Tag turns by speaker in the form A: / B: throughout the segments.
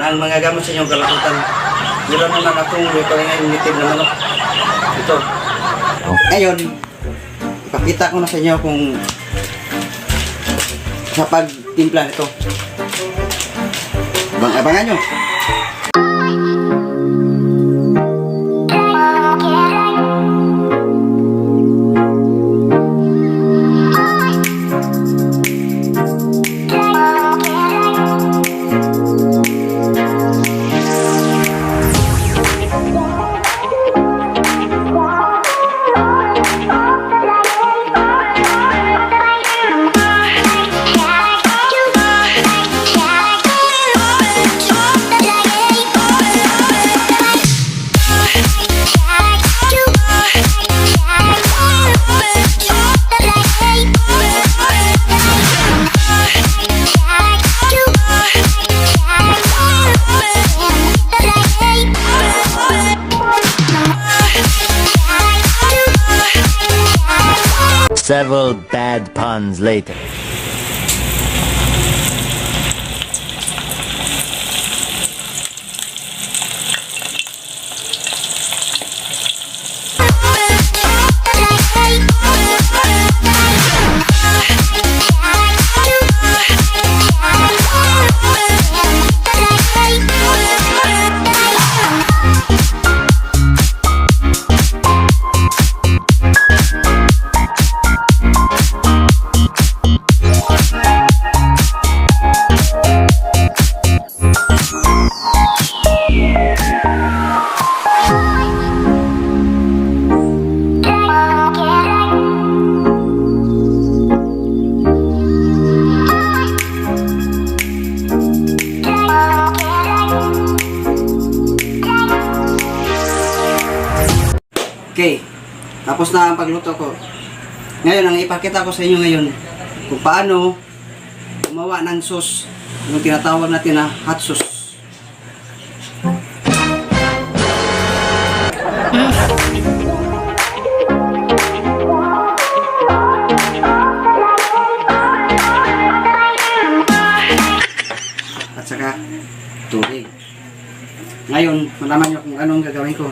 A: naman ang mga gamot sa inyong kalakutan. Meron naman akong ngayon native na manok. Ito. Ngayon, ipakita ko na sa inyo kung sa pagtimpla nito. Abangan nyo.
B: Several bad puns later.
A: Okay, tapos na ang pagluto ko. Ngayon, ang ipakita ko sa inyo ngayon kung paano gumawa ng sauce, yung tinatawag natin na hot sauce. At saka tubig. Ngayon, malaman nyo kung anong gagawin ko.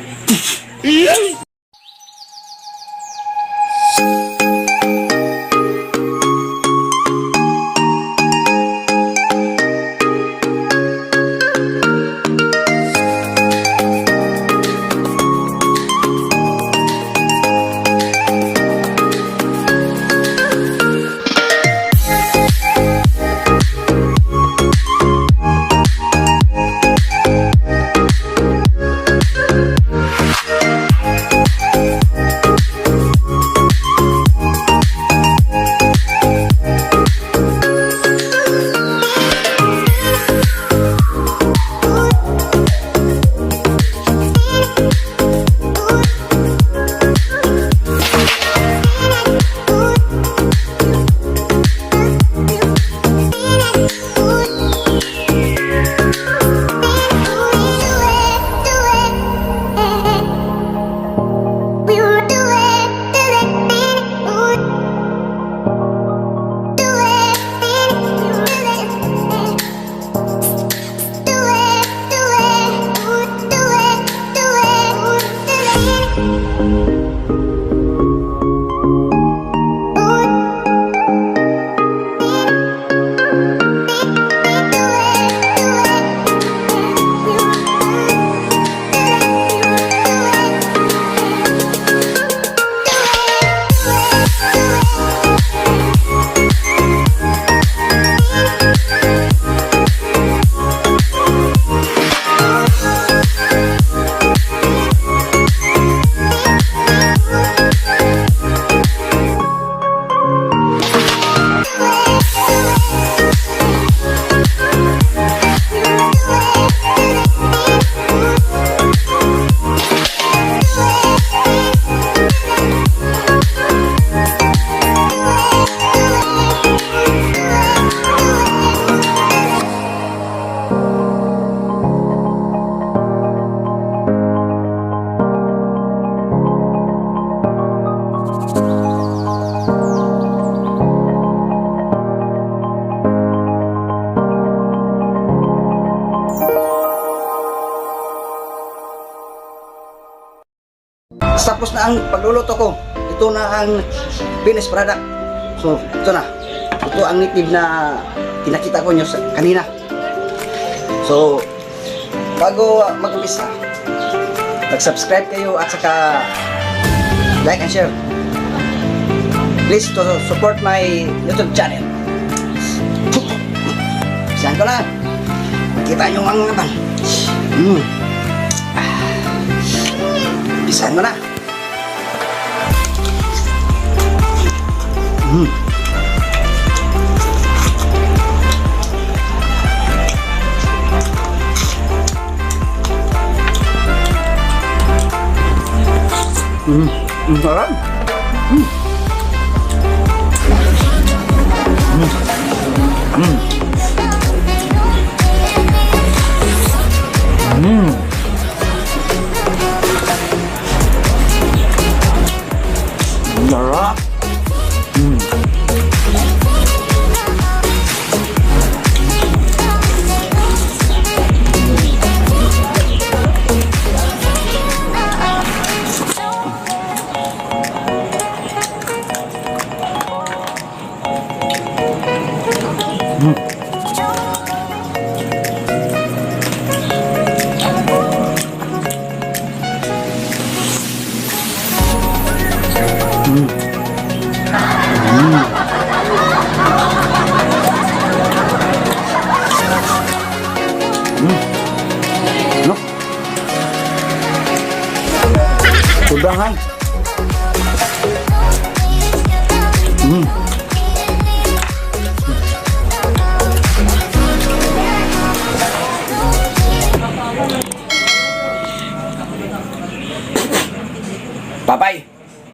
A: tapos na ang pagluluto ko. Ito na ang finished product. So, ito na. Ito ang native na pinakita ko nyo kanina. So, bago mag-umpisa, mag-subscribe kayo at saka like and share. Please to support my YouTube channel. Saan ko na? Kita nyo ang mga Bisahan mo na. Sarap. Sarap. No? Sudahan. Bye-bye.